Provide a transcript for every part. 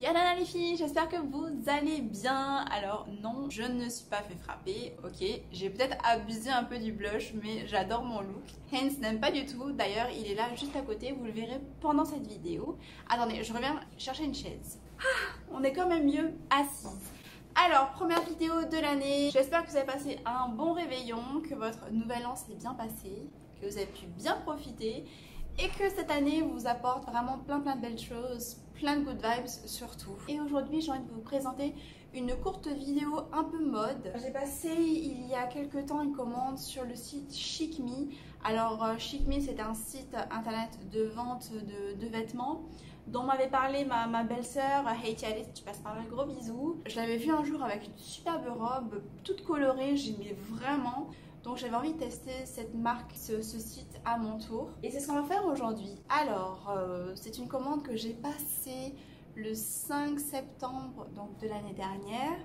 Yalala les filles, j'espère que vous allez bien. Alors non, je ne suis pas fait frapper, ok. J'ai peut-être abusé un peu du blush, mais j'adore mon look. Hans n'aime pas du tout, d'ailleurs il est là juste à côté, vous le verrez pendant cette vidéo. Attendez, je reviens chercher une chaise. On est quand même mieux assise. Alors, première vidéo de l'année, j'espère que vous avez passé un bon réveillon, que votre nouvel an s'est bien passé, que vous avez pu bien profiter et que cette année vous apporte vraiment plein de belles choses, plein de good vibes surtout. Et aujourd'hui, j'ai envie de vous présenter une courte vidéo un peu mode. J'ai passé il y a quelques temps une commande sur le site ChicMe. Alors ChicMe, c'est un site internet de vente de vêtements dont m'avait parlé ma belle-sœur. Hey Alice, tu passes par là, gros bisous. Je l'avais vue un jour avec une superbe robe toute colorée, j'aimais vraiment. Donc j'avais envie de tester cette marque, ce site à mon tour. Et c'est ce qu'on va faire aujourd'hui. Alors, c'est une commande que j'ai passée le 5 septembre donc, de l'année dernière.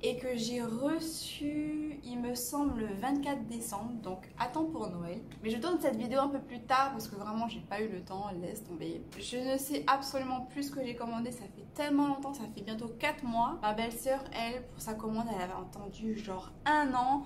Et que j'ai reçue, il me semble, le 24 décembre. Donc à temps pour Noël. Mais je tourne cette vidéo un peu plus tard parce que vraiment j'ai pas eu le temps, laisse tomber. Je ne sais absolument plus ce que j'ai commandé, ça fait tellement longtemps, ça fait bientôt 4 mois. Ma belle-sœur, elle, pour sa commande, elle avait attendu genre 1 an.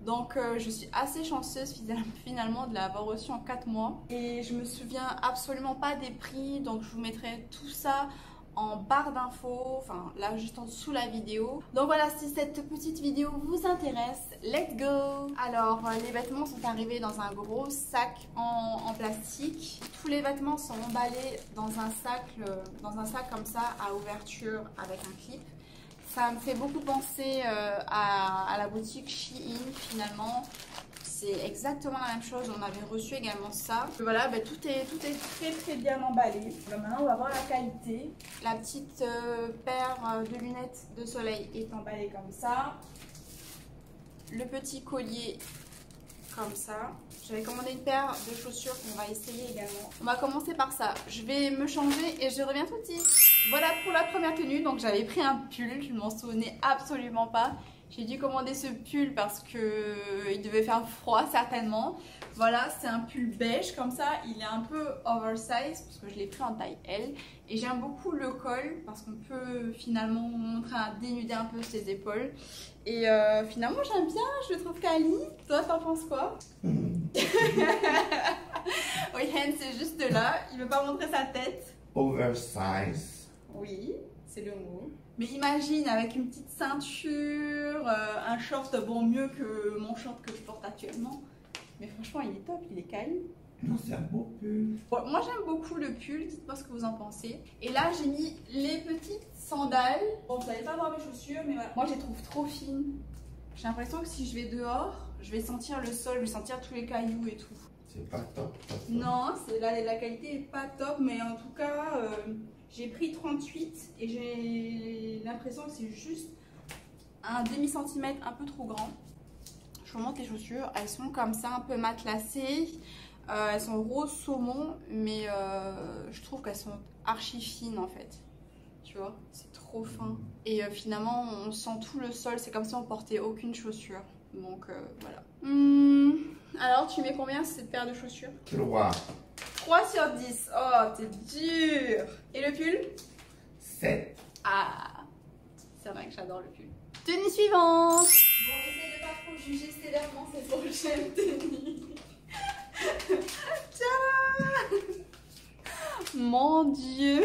Donc je suis assez chanceuse finalement de l'avoir reçu en 4 mois. Et je me souviens absolument pas des prix, donc je vous mettrai tout ça en barre d'infos, enfin là juste en dessous la vidéo. Donc voilà, si cette petite vidéo vous intéresse, let's go! Alors les vêtements sont arrivés dans un gros sac en plastique. Tous les vêtements sont emballés dans un sac comme ça à ouverture avec un clip. Ça me fait beaucoup penser à la boutique Shein finalement. C'est exactement la même chose, on avait reçu également ça. Et voilà, bah, tout est très bien emballé. Maintenant on va voir la qualité. La petite paire de lunettes de soleil est emballée comme ça. Le petit collier comme ça. J'avais commandé une paire de chaussures qu'on va essayer également. On va commencer par ça. Je vais me changer et je reviens tout de suite. Voilà pour la première tenue. Donc j'avais pris un pull, je ne m'en souvenais absolument pas. J'ai dû commander ce pull parce que il devait faire froid certainement. Voilà, c'est un pull beige comme ça. Il est un peu oversize parce que je l'ai pris en taille L. Et j'aime beaucoup le col parce qu'on peut finalement montrer dénuder un peu ses épaules. Et finalement j'aime bien, je le trouve quali. Toi t'en penses quoi? Oui, Hans c'est juste là, il veut pas montrer sa tête. Oversize. Oui, c'est le mot. Mais imagine avec une petite ceinture, un short, bon mieux que mon short que je porte actuellement. Mais franchement il est top, il est quali. Non, c'est un beau pull. Bon, moi j'aime beaucoup le pull, dites-moi ce que vous en pensez. Et là j'ai mis les petites sandales. Bon, vous n'allez pas voir mes chaussures, mais voilà. Moi je les trouve trop fines. J'ai l'impression que si je vais dehors, je vais sentir le sol, je vais sentir tous les cailloux et tout. C'est pas top. Non, la qualité est pas top, mais en tout cas, j'ai pris 38 et j'ai l'impression que c'est juste un demi-centimètre un peu trop grand. Je vous montre les chaussures, elles sont comme ça, un peu matelassées. Elles sont rose saumon, mais je trouve qu'elles sont archi fines en fait. Tu vois, c'est trop fin. Et finalement, on sent tout le sol, c'est comme si on portait aucune chaussure. Donc voilà. Alors, tu mets combien cette paire de chaussures? 3. 3 sur 10. Oh, t'es dur. Et le pull? 7. Ah, c'est vrai que j'adore le pull. Tenue suivante. Bon, essaye de pas trop juger sévèrement cette prochaine tenue. Tiens. Mon Dieu,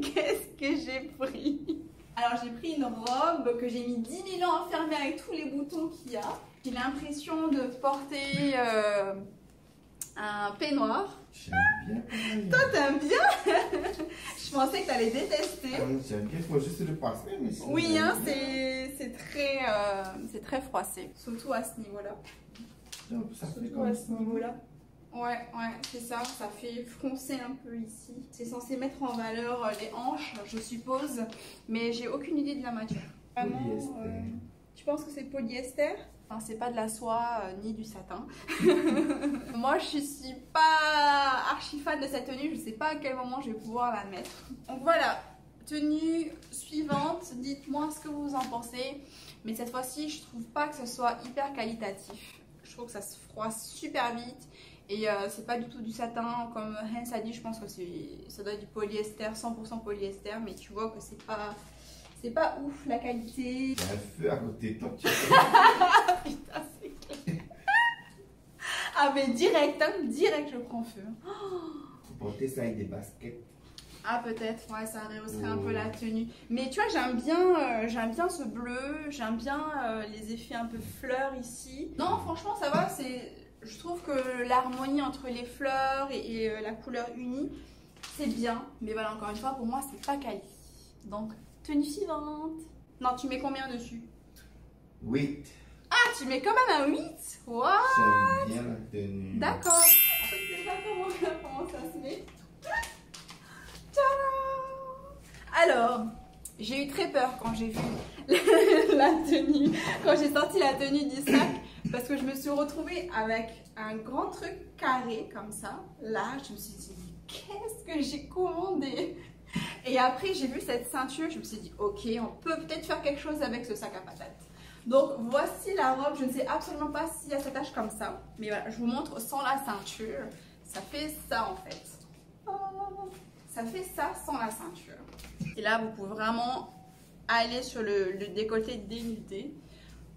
qu'est-ce que j'ai pris? Alors j'ai pris une robe que j'ai mis 10 000 ans enfermée avec tous les boutons qu'il y a. J'ai l'impression de porter un peignoir. J'aime bien. Toi t'aimes bien? Je pensais que t'allais détester. Ah, j'aime bien, il faut juste le passer. Mais Oui, hein, c'est très froissé. Surtout à ce niveau-là. Ça fait Surtout comme à ça. ce niveau-là. Ouais, c'est ça, ça fait froncer un peu ici. C'est censé mettre en valeur les hanches, je suppose, mais j'ai aucune idée de la matière. Vraiment, tu penses que c'est polyester? Enfin, c'est pas de la soie ni du satin. Moi, je suis pas archi fan de cette tenue, je sais pas à quel moment je vais pouvoir la mettre. Donc voilà, tenue suivante, dites-moi ce que vous en pensez. Mais cette fois-ci, je trouve pas que ce soit hyper qualitatif. Je trouve que ça se froisse super vite. Et c'est pas du tout du satin, comme Hans a dit, je pense que ça doit être du polyester, 100% polyester, mais tu vois que c'est pas ouf la qualité. Il y a un feu à côté de toi. Putain, c'est clair. Ah mais direct, hein, direct je prends feu. Faut porter ça avec des baskets. Ah peut-être, ouais, ça rehausserait un peu la tenue. Mais tu vois, j'aime bien ce bleu, j'aime bien les effets un peu fleurs ici. Non, franchement, ça va, je trouve que l'harmonie entre les fleurs et la couleur unie, c'est bien. Mais voilà, encore une fois, pour moi, c'est pas quali. Donc, tenue suivante. Non, tu mets combien dessus? 8. Ah, tu mets quand même un 8? Waouh! J'aime bien la tenue. D'accord. Je sais pas comment ça se met. Tadam! Alors, j'ai eu très peur quand j'ai vu la tenue, quand j'ai sorti la tenue du sac, parce que je me suis retrouvée avec un grand truc carré comme ça. Là, je me suis dit, qu'est-ce que j'ai commandé? Et après, j'ai vu cette ceinture, je me suis dit, ok, on peut peut-être faire quelque chose avec ce sac à patates. Donc, voici la robe. Je ne sais absolument pas si elle s'attache comme ça. Mais voilà, je vous montre sans la ceinture. Ça fait ça, en fait. Ça fait ça sans la ceinture. Et là, vous pouvez vraiment aller sur le décolleté dénudé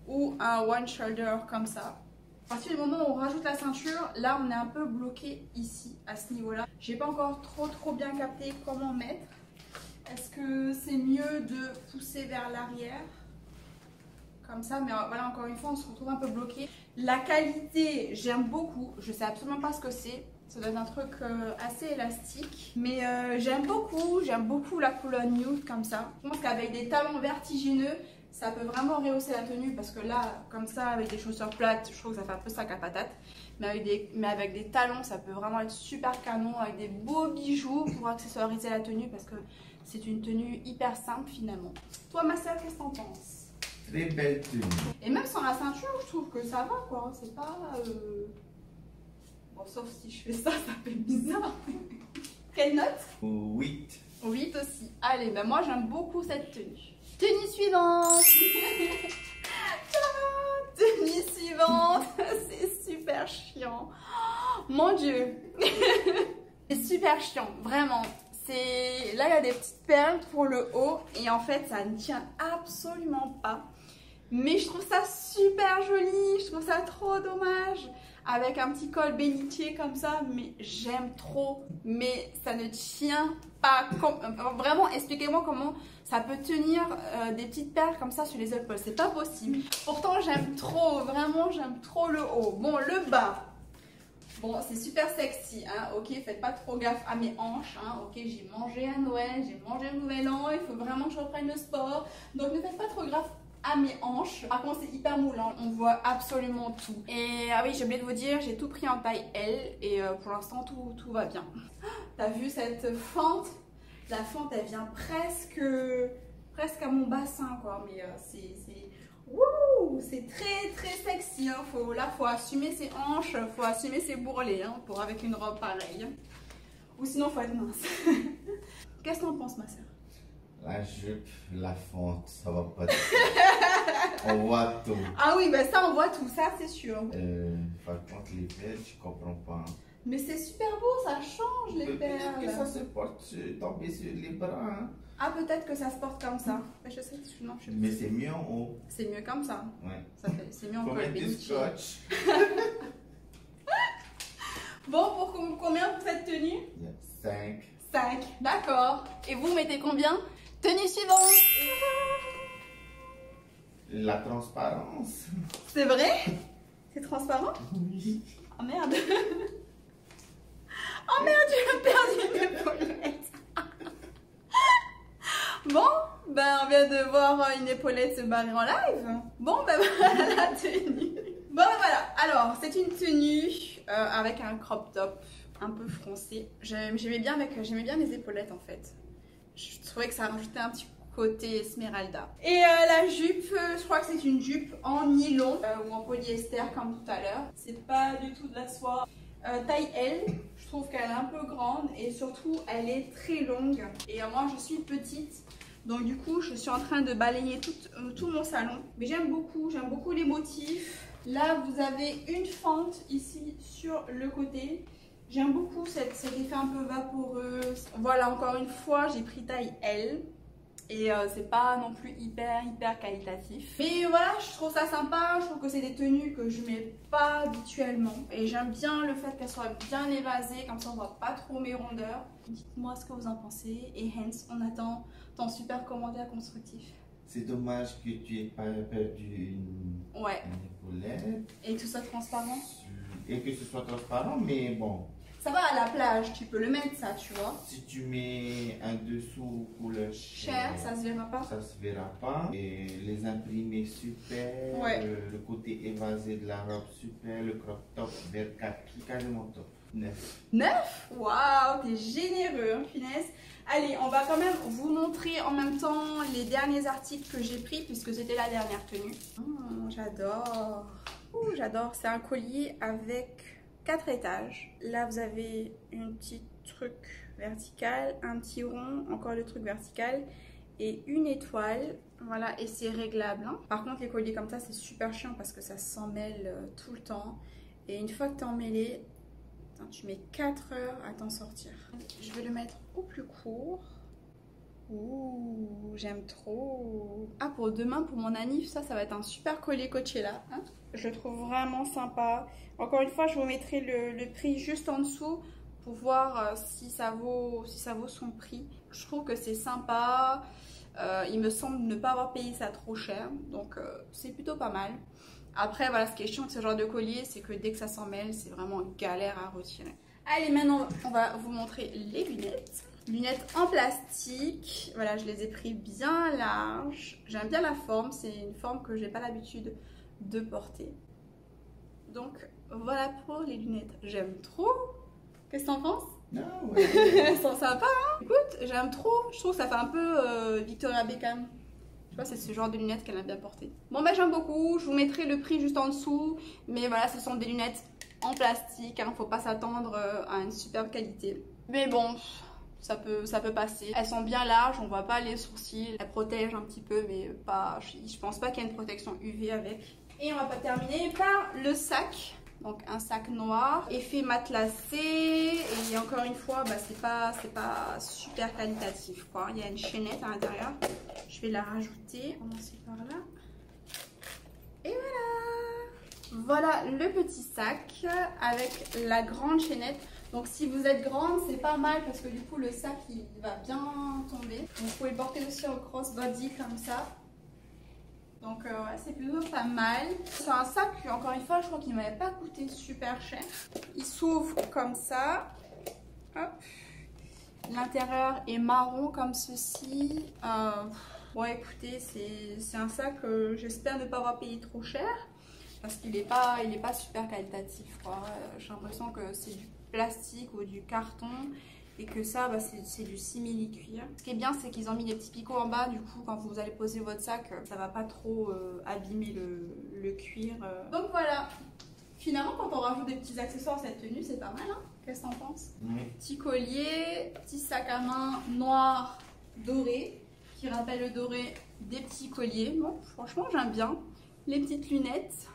ou un one shoulder comme ça. À partir du moment où on rajoute la ceinture, là, on est un peu bloqué ici, à ce niveau-là. J'ai pas encore trop bien capté comment mettre. Est-ce que c'est mieux de pousser vers l'arrière? Comme ça, mais voilà, encore une fois, on se retrouve un peu bloqué. La qualité, j'aime beaucoup. Je sais absolument pas ce que c'est. Ça doit être un truc assez élastique. Mais j'aime beaucoup la couleur nude comme ça. Je pense qu'avec des talons vertigineux, ça peut vraiment rehausser la tenue. Parce que là, comme ça, avec des chaussures plates, je trouve que ça fait un peu sac à patate. Mais avec des talons, ça peut vraiment être super canon. Avec des beaux bijoux pour accessoiriser la tenue. Parce que c'est une tenue hyper simple finalement. Toi, ma soeur, qu'est-ce que t'en penses? Très belle tenue. Et même sans la ceinture, je trouve que ça va quoi. C'est pas. Bon, sauf si je fais ça, ça fait bizarre. Quelle note? 8. 8 aussi. Allez, ben moi j'aime beaucoup cette tenue. Tenue suivante. Tenue suivante. C'est super chiant. Mon Dieu. C'est super chiant, vraiment. Là, il y a des petites perles pour le haut et en fait, ça ne tient absolument pas. Mais je trouve ça super joli, je trouve ça trop dommage. Avec un petit col bénitier comme ça, mais j'aime trop. Mais ça ne tient pas. Vraiment, expliquez-moi comment ça peut tenir des petites perles comme ça sur les épaules. C'est pas possible. Pourtant, j'aime trop, vraiment, j'aime trop le haut. Bon, le bas. Bon, c'est super sexy, hein. Ok, faites pas trop gaffe à mes hanches, hein. Ok, j'ai mangé à Noël, j'ai mangé au Nouvel An, il faut vraiment que je reprenne le sport. Donc ne faites pas trop gaffe à mes hanches. Par contre, c'est hyper moulant, on voit absolument tout. Et ah oui, j'ai oublié de vous dire, j'ai tout pris en taille L et pour l'instant, tout va bien. T'as vu cette fente? La fente, elle vient presque à mon bassin, quoi. Mais c'est très sexy, hein. Faut assumer ses hanches, faut assumer ses bourrelets, hein, avec une robe pareille. Ou sinon, faut être mince. Qu'est-ce que t'en penses, ma soeur? La jupe, la fente, ça va pas. On voit tout. Ah oui, ben ça, on voit tout, ça, c'est sûr. Par contre, les perles, je comprends pas. Mais c'est super beau, ça change les perles. Que ça se porte tomber sur les bras. Hein. Ah, peut-être que ça se porte comme ça. Mais je sais, non, je sais. Mais c'est mieux en haut. C'est mieux comme ça. Ouais. C'est mieux en Faut col mettre du bénitier. scotch. Bon, pour combien pour cette tenue? 5. 5, d'accord. Et vous mettez combien? Tenue suivante. La transparence. C'est vrai? C'est transparent? Oui. Oh merde. Oh merde, j'ai perdu mes épaulettes. Bon, ben on vient de voir une épaulette se barrer en live. Bon, ben voilà la tenue. Bon, ben voilà. Alors, c'est une tenue avec un crop top un peu froncé. J'aimais bien les épaulettes en fait. Je trouvais que ça rajoutait un petit côté Esmeralda. Et la jupe, je crois que c'est une jupe en nylon ou en polyester comme tout à l'heure. C'est pas du tout de la soie. Taille L, je trouve qu'elle est un peu grande et surtout elle est très longue. Et moi je suis petite, donc du coup je suis en train de balayer tout mon salon. Mais j'aime beaucoup les motifs. Là, vous avez une fente ici sur le côté. J'aime beaucoup cet effet un peu vaporeux. Voilà, encore une fois, j'ai pris taille L. Et c'est pas non plus hyper qualitatif. Mais voilà, je trouve ça sympa. Je trouve que c'est des tenues que je mets pas habituellement. Et j'aime bien le fait qu'elles soient bien évasées. Comme ça, on voit pas trop mes rondeurs. Dites-moi ce que vous en pensez. Et hence, on attend ton super commentaire constructif. C'est dommage que tu aies pas perdu une épaulette. Et que ce soit transparent. Et que ce soit transparent, mais bon. Ça va à la plage, tu peux le mettre ça, tu vois. Si tu mets un dessous couleur chair, ça se verra pas. Ça se verra pas. Et les imprimés super. Ouais. Le côté évasé de la robe super. Le crop top vert kaki, carrément top. 9. 9? Waouh, t'es généreux, hein, finesse. Allez, on va quand même vous montrer en même temps les derniers articles que j'ai pris puisque c'était la dernière tenue. J'adore. J'adore. C'est un collier avec 4 étages. Là, vous avez un petit truc vertical, un petit rond, encore le truc vertical et une étoile. Voilà, et c'est réglable. Hein. Par contre, les colliers comme ça, c'est super chiant parce que ça s'en mêle tout le temps. Et une fois que t'es emmêlé, tu mets 4 heures à t'en sortir. Je vais le mettre au plus court. Ouh, j'aime trop. Ah, pour demain, pour mon anniv, ça va être un super collier Coachella. Hein, je le trouve vraiment sympa. Encore une fois, je vous mettrai le prix juste en dessous pour voir si ça vaut son prix. Je trouve que c'est sympa. Il me semble ne pas avoir payé ça trop cher. Donc, c'est plutôt pas mal. Après, voilà, ce qui est chiant de ce genre de collier, c'est que dès que ça s'en mêle, c'est vraiment une galère à retirer. Allez, maintenant, on va vous montrer les lunettes. Lunettes en plastique. Voilà, je les ai pris bien larges. J'aime bien la forme. C'est une forme que j'ai pas l'habitude de porter. Donc, voilà pour les lunettes. J'aime trop. Qu'est-ce que t'en penses? Non, ouais. Elles sont sympas, hein? Écoute, j'aime trop. Je trouve que ça fait un peu Victoria Beckham. Tu vois, c'est ce genre de lunettes qu'elle a bien porté. Bon, bah, j'aime beaucoup. Je vous mettrai le prix juste en dessous. Mais voilà, ce sont des lunettes en plastique. Hein. Faut pas s'attendre à une superbe qualité. Mais bon, ça peut passer. Elles sont bien larges, on voit pas les sourcils. Elles protègent un petit peu, mais pas. Je pense pas qu'il y ait une protection UV avec. Et on va pas terminer par le sac. Donc un sac noir, effet matelassé. Et encore une fois, bah, c'est pas super qualitatif, quoi. Il y a une chaînette à l'intérieur. Je vais la rajouter. On va commencer par là. Et voilà. Voilà le petit sac avec la grande chaînette. Donc si vous êtes grande, c'est pas mal parce que du coup le sac il va bien tomber. Donc, vous pouvez le porter aussi en crossbody comme ça. Donc ouais, c'est plutôt pas mal. C'est un sac, encore une fois, je crois qu'il m'avait pas coûté super cher. Il s'ouvre comme ça. Hop. L'intérieur est marron comme ceci. Ouais, écoutez, c'est un sac que j'espère ne pas avoir payé trop cher. Parce qu'il est pas super qualitatif. J'ai l'impression que c'est du plastique ou du carton. Et que ça, bah, c'est du simili-cuir. Ce qui est bien, c'est qu'ils ont mis des petits picots en bas. Du coup, quand vous allez poser votre sac, ça va pas trop abîmer le cuir. Donc voilà. Finalement, quand on rajoute des petits accessoires à cette tenue, c'est pas mal. Hein? Qu'est-ce que t'en penses? Petit collier, petit sac à main noir doré, qui rappelle le doré des petits colliers. Bon, franchement, j'aime bien. Les petites lunettes.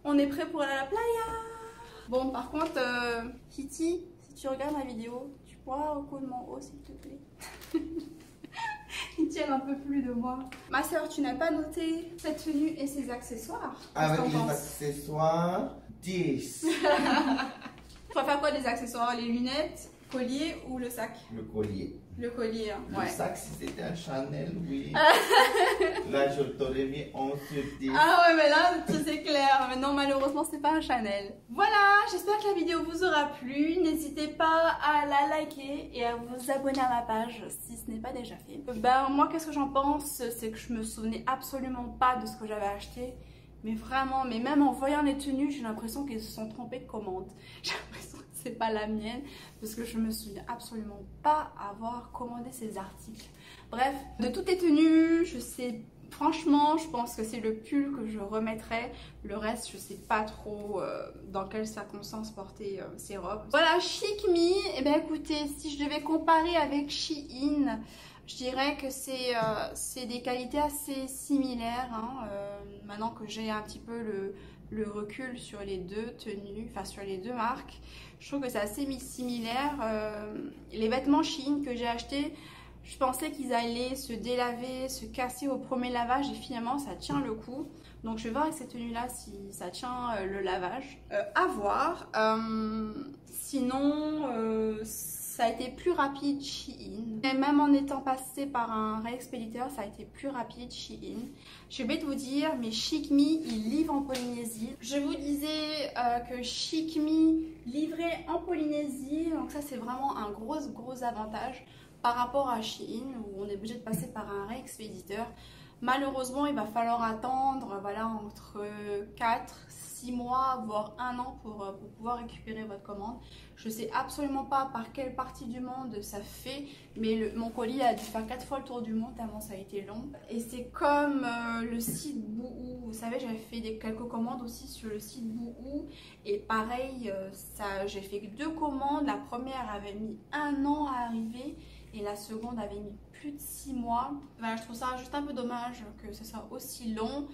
On est prêt pour aller à la playa. Bon, par contre, Kitty, si tu regardes ma vidéo, tu pourras recoudre mon haut, s'il te plaît. Il tient un peu plus de moi. Ma soeur, tu n'as pas noté cette tenue et ses accessoires? Avec les accessoires, 10. Tu préfères quoi, les accessoires? Les lunettes, collier ou le sac? Le collier. Le collier, hein. Le sac, si c'était un Chanel, oui. Là, je t'aurais mis 11 sur 10. Ah ouais, mais là, c'est clair. Mais non, malheureusement, c'est pas un Chanel. Voilà, j'espère que la vidéo vous aura plu. N'hésitez pas à la liker et à vous abonner à ma page si ce n'est pas déjà fait. Ben, moi, qu'est-ce que j'en pense? C'est que je me souvenais absolument pas de ce que j'avais acheté. Mais vraiment, mais même en voyant les tenues, j'ai l'impression qu'ils se sont trompés de commande. J'ai l'impression que c'est pas la mienne parce que je me souviens absolument pas avoir commandé ces articles. Bref, de toutes les tenues, je sais, franchement, je pense que c'est le pull que je remettrai. Le reste, je sais pas trop dans quelles circonstances porter ces robes. Voilà, Chic Me. Eh bien, écoutez, si je devais comparer avec Shein, Je dirais que c'est des qualités assez similaires, hein. Maintenant que j'ai un petit peu le recul sur les deux tenues, enfin sur les deux marques, je trouve que c'est assez similaire. Les vêtements Shein que j'ai achetés, je pensais qu'ils allaient se délaver, se casser au premier lavage et finalement ça tient le coup. Donc je vais voir avec cette tenue là si ça tient le lavage. À voir. Sinon, ça a été plus rapide Shein. Et même en étant passé par un réexpéditeur, ça a été plus rapide Shein. Je vais vous dire, mais Chic Me, il livre en Polynésie. Je vous disais que Chic Me livrait en Polynésie. Donc ça, c'est vraiment un gros avantage par rapport à Shein, où on est obligé de passer par un réexpéditeur. Malheureusement, il va falloir attendre voilà, entre 4-6 mois, voire 1 an pour pouvoir récupérer votre commande. Je ne sais absolument pas par quelle partie du monde ça fait, mais mon colis a dû faire 4 fois le tour du monde tellement ça a été long. Et c'est comme le site Boohoo. Vous savez, j'avais fait quelques commandes aussi sur le site Boohoo. Et pareil, j'ai fait 2 commandes. La première avait mis 1 an à arriver. Et la seconde avait mis plus de 6 mois. Voilà, je trouve ça juste un peu dommage que ce soit aussi long.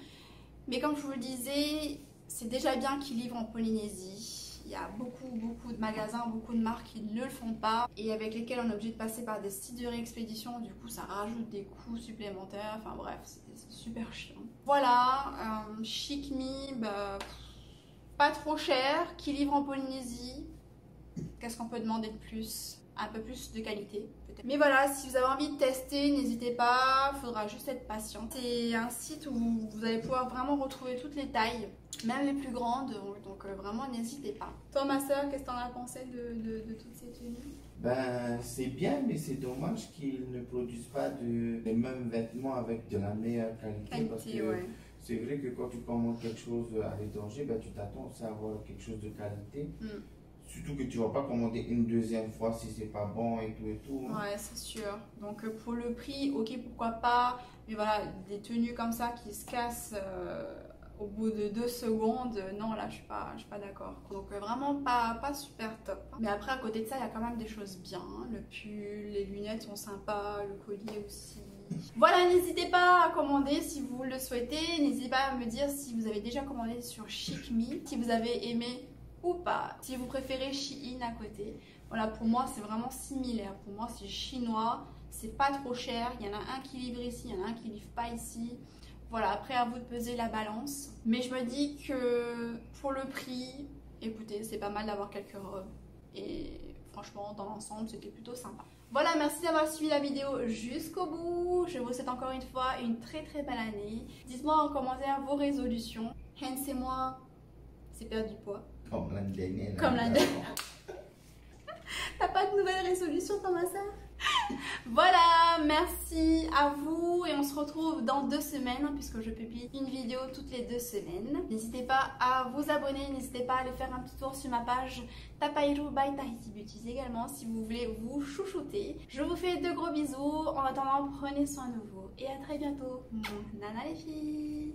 Mais comme je vous le disais, c'est déjà bien qu'ils livrent en Polynésie. Il y a beaucoup de magasins, beaucoup de marques qui ne le font pas. Et avec lesquels on est obligé de passer par des sites de réexpédition. Du coup, ça rajoute des coûts supplémentaires. Enfin bref, c'est super chiant. Voilà, Chic Me, bah, pas trop cher, qui livre en Polynésie. Qu'est-ce qu'on peut demander de plus? Un peu plus de qualité peut-être. Mais voilà, si vous avez envie de tester, n'hésitez pas, il faudra juste être patient. C'est un site où vous allez pouvoir vraiment retrouver toutes les tailles, même les plus grandes, donc vraiment n'hésitez pas. Toi ma soeur, qu'est-ce que t'en as pensé de toutes ces tenues? Ben, c'est bien, mais c'est dommage qu'ils ne produisent pas les mêmes vêtements avec de la meilleure qualité. Parce que ouais. c'est vrai que quand tu commandes quelque chose à l'étranger, ben, tu t'attends aussi à avoir quelque chose de qualité. Surtout que tu vas pas commander une deuxième fois si c'est pas bon et tout. Hein. Ouais, c'est sûr. Donc pour le prix, ok, pourquoi pas. Mais voilà, des tenues comme ça qui se cassent au bout de 2 secondes, non, là, je suis pas d'accord. Donc vraiment pas super top. Mais après, à côté de ça, il y a quand même des choses bien. Hein. Le pull, les lunettes sont sympas, le collier aussi. Voilà, n'hésitez pas à commander si vous le souhaitez. N'hésitez pas à me dire si vous avez déjà commandé sur Chic Me, si vous avez aimé ou pas, si vous préférez Shein à côté. Voilà, pour moi c'est vraiment similaire, pour moi c'est chinois, c'est pas trop cher, il y en a un qui livre ici, il y en a un qui livre pas ici. Voilà, après à vous de peser la balance, mais je me dis que pour le prix, écoutez, c'est pas mal d'avoir quelques robes et franchement dans l'ensemble c'était plutôt sympa. Voilà, merci d'avoir suivi la vidéo jusqu'au bout. Je vous souhaite encore une fois une très belle année. Dites-moi en commentaire vos résolutions. Hens et moi, c'est perdre du poids. Comme l'année dernière. Comme l'année dernière. T'as pas de nouvelles résolutions, Thomas? Voilà, merci à vous et on se retrouve dans 2 semaines puisque je publie une vidéo toutes les 2 semaines. N'hésitez pas à vous abonner, n'hésitez pas à aller faire un petit tour sur ma page Tapairu by Tahiti Beauties également si vous voulez vous chouchouter. Je vous fais de gros bisous, en attendant prenez soin de vous et à très bientôt. Nana les filles.